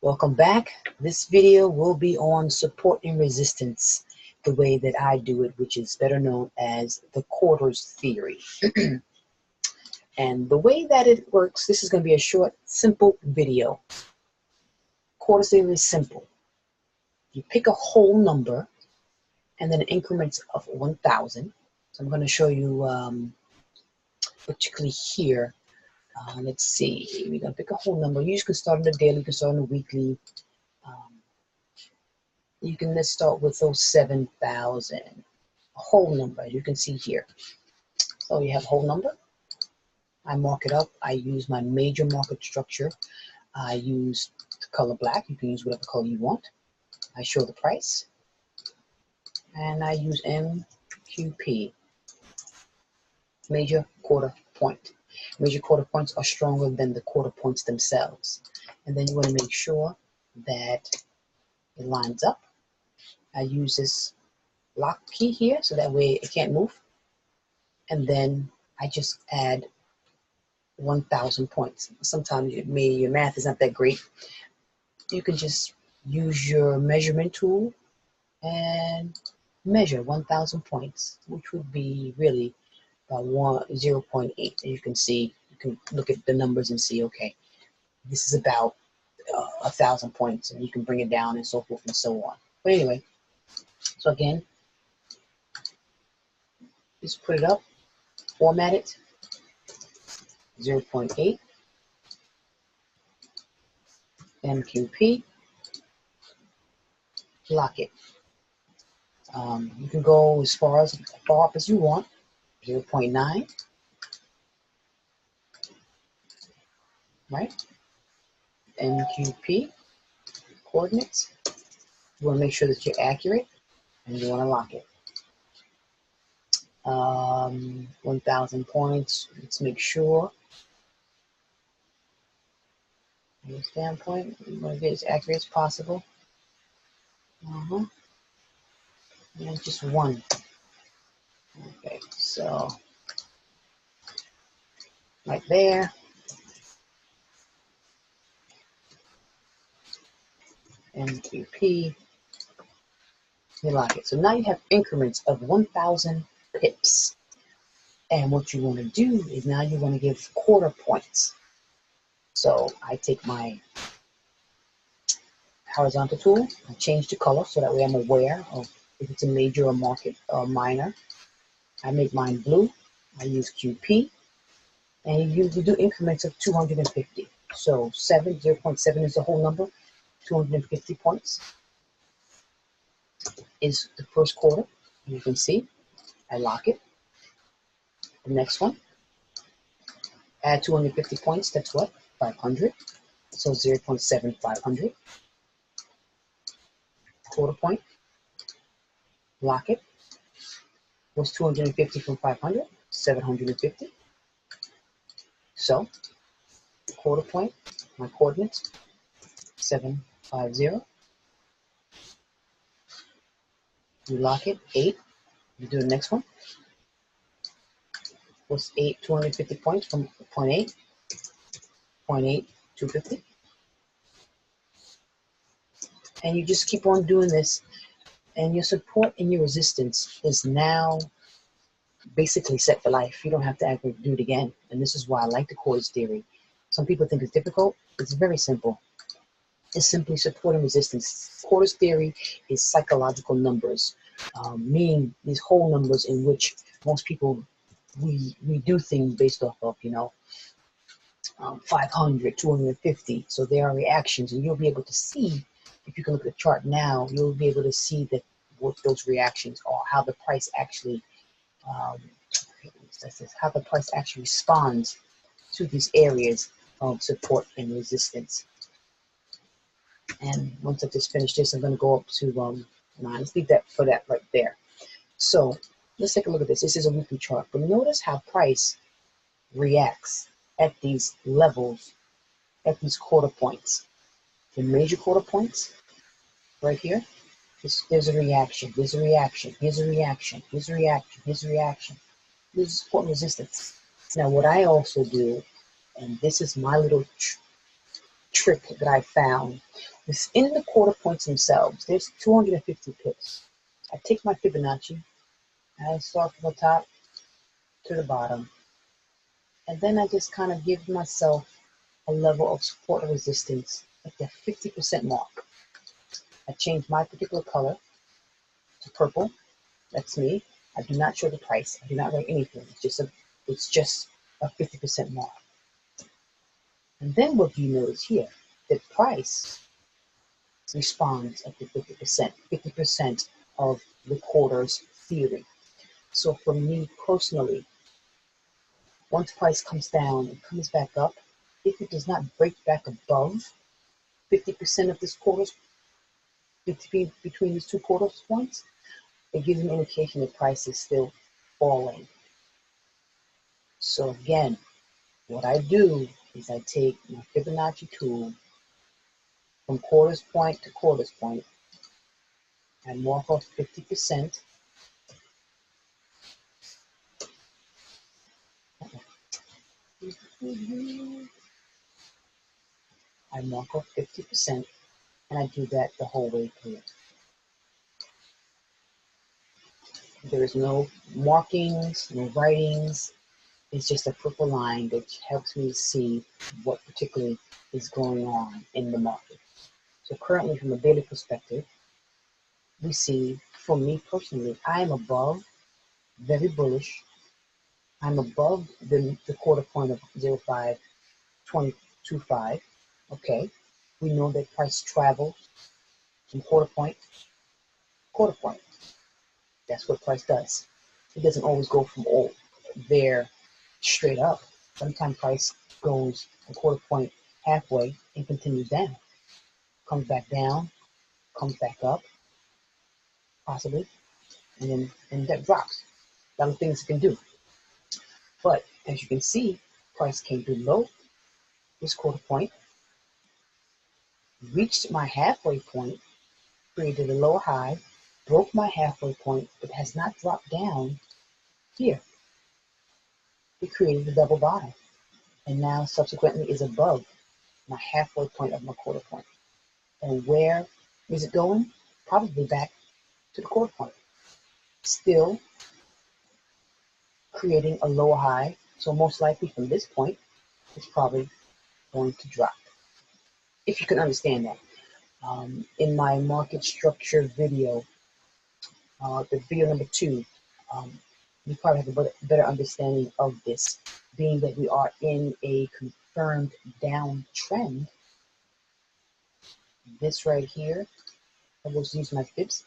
Welcome back. This video will be on support and resistance, the way that I do it, which is better known as the quarters theory. And the way that it works, this is going to be a short, simple video. Quarters theory is simple. You pick a whole number and then increments of 1,000. So I'm going to show you particularly here. Let's see, we're going to pick a whole number. You can start on the daily, you can start on the weekly. Let's start with those 7,000. A whole number, you can see here. So you have a whole number. I mark it up. I use my major market structure. I use the color black. You can use whatever color you want. I show the price. And I use MQP, major quarter point. Major quarter points are stronger than the quarter points themselves. And then you want to make sure that it lines up. I use this lock key here so that way it can't move. And then I just add 1,000 points. Sometimes your math is not that great. You can just use your measurement tool and measure 1,000 points, which would be really 0.8. You can see, you can look at the numbers and see, okay, this is about 1,000 points, and you can bring it down and so forth and so on. But anyway, so again, just put it up, format it, 0.8, MQP, lock it. You can go as far up as you want, 0.9, right? MQP, coordinates. You want to make sure that you're accurate, and you want to lock it. 1,000 points. Let's make sure. From your standpoint, you want to get as accurate as possible. And just one. Okay, so right there. MQP. You lock it. So now you have increments of 1,000 pips. And what you want to do is now you want to give quarter points. So I take my horizontal tool, I change the color so that way I'm aware of if it's a major or market or minor. I make mine blue. I use QP. And you do increments of 250. So 0.7 is the whole number. 250 points is the first quarter. You can see, I lock it. The next one, add 250 points, that's what? 500. So 0.7, 500. Quarter point, lock it. What's 250 from 500? 750. So, quarter point, my coordinates, 750. You lock it, 8. You do the next one. What's 250 points from 0.8? 0.8, 250. And you just keep on doing this. And your support and your resistance is now basically set for life. You don't have to actually do it again. And this is why I like the quarters theory. Some people think it's difficult. It's very simple. It's simply support and resistance. Quarters theory is psychological numbers, meaning these whole numbers in which most people, we do things based off of, 500, 250. So there are reactions, and you'll be able to see, if you can look at the chart now, you'll be able to see that what those reactions are, how the price actually, how the price actually responds to these areas of support and resistance. And once I just finish this, I'm going to go up to 9. Let's leave that for that right there. So let's take a look at this. This is a weekly chart, but notice how price reacts at these levels, at these quarter points. The major quarter points, right here, there's a reaction, there's a reaction, here's a reaction, here's a reaction, here's a reaction. This is support and resistance. Now what I also do, and this is my little trick that I found. Within the quarter points themselves, there's 250 pips. I take my Fibonacci, and I start from the top to the bottom, and then I just kind of give myself a level of support and resistance at the 50% mark. I change my particular color to purple. That's me. I do not show the price. I do not write anything. It's just a 50% mark. And then what do you notice here? The price responds at the 50%, 50% of the quarter's theory. So for me personally, once price comes down and comes back up, if it does not break back above 50% of this quarter's, between these two quarter points, it gives an indication that price is still falling. So again, what I do is I take my Fibonacci tool from quarters point to quarters point. I mark off 50%. I mark off 50%, and I do that the whole way through. There is no markings, no writings. It's just a purple line that helps me see what particularly is going on in the market. So currently, from a daily perspective, we see, for me personally, I am above, very bullish. I'm above the quarter point of 0.5225. Okay, we know that price travels from quarter point to quarter point. That's what price does. It doesn't always go from all there straight up. Sometimes price goes a quarter point halfway and continues down. Comes back down, comes back up, possibly, and that drops. A lot of things it can do. But as you can see, price came below this quarter point, reached my halfway point, created a lower high, broke my halfway point, but has not dropped down here. It created a double bottom, and now subsequently is above my halfway point of my quarter point. And where is it going? Probably back to the quarter point. Still creating a lower high, so most likely from this point, it's probably going to drop. If you can understand that. In my market structure video, the video number 2, you probably have a better understanding of this, being that we are in a confirmed downtrend. This right here, I will use my fibs.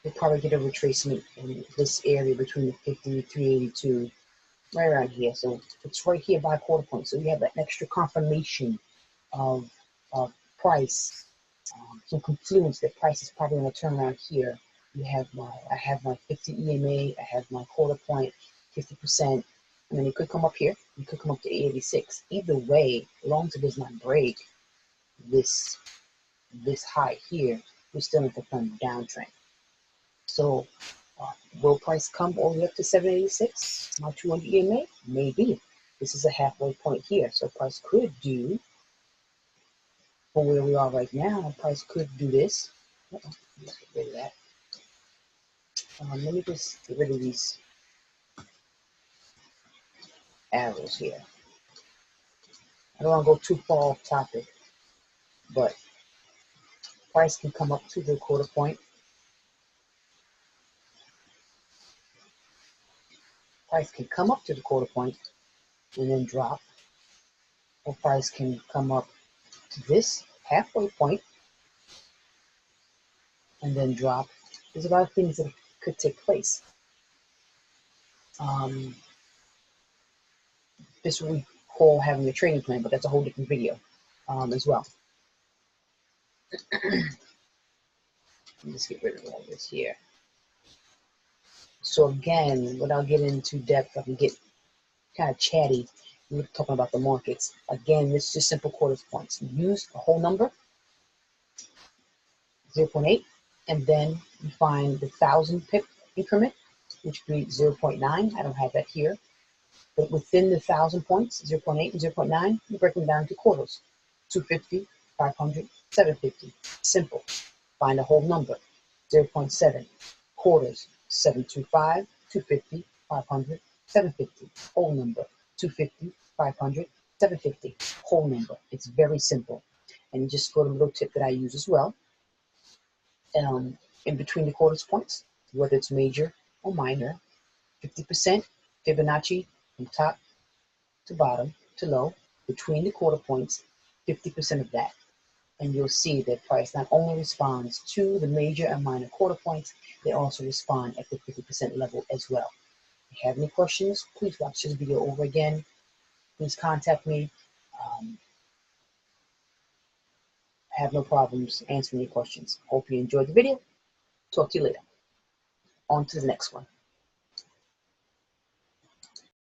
You'll probably get a retracement in this area between the 50 and 382, right around here. So it's right here by quarter point. So we have that extra confirmation of price, some confluence that price is probably going to turn around here. I have my 50 EMA, I have my quarter point, 50%, and then it could come up here. It could come up to 886. Either way, as long as it does not break this high here, we're still in a confirmed downtrend. So will price come all the way up to 786? My 200 EMA? Maybe. This is a halfway point here, so price could do, for where we are right now, price could do this. Let's get rid of that. Let me just get rid of these arrows here. I don't want to go too far off topic, but price can come up to the quarter point. Price can come up to the quarter point and then drop. Or price can come up to this halfway point and then drop. There's a lot of things that could take place. This is what we call having a trading plan, but that's a whole different video as well. Let's get rid of all this here. So again, without getting into depth, I can get kind of chatty. We're talking about the markets. Again, this is just simple quarter points. Use a whole number, 0.8, and then you find the 1,000 pip increment, which would be 0.9. I don't have that here. But within the 1,000 points, 0.8 and 0.9, you break them down to quarters. 250, 500, 750. Simple. Find a whole number. 0.7. Quarters. 725, 250, 500, 750. Whole number. 250, 500, 750. Whole number. It's very simple. And just for a little tip that I use as well, in between the quarters points, whether it's major or minor, 50% Fibonacci from top to bottom to low, between the quarter points, 50% of that. And you'll see that price not only responds to the major and minor quarter points, they also respond at the 50% level as well. If you have any questions, please watch this video over again. Please contact me. I have no problems answering your questions. Hope you enjoyed the video. Talk to you later. On to the next one.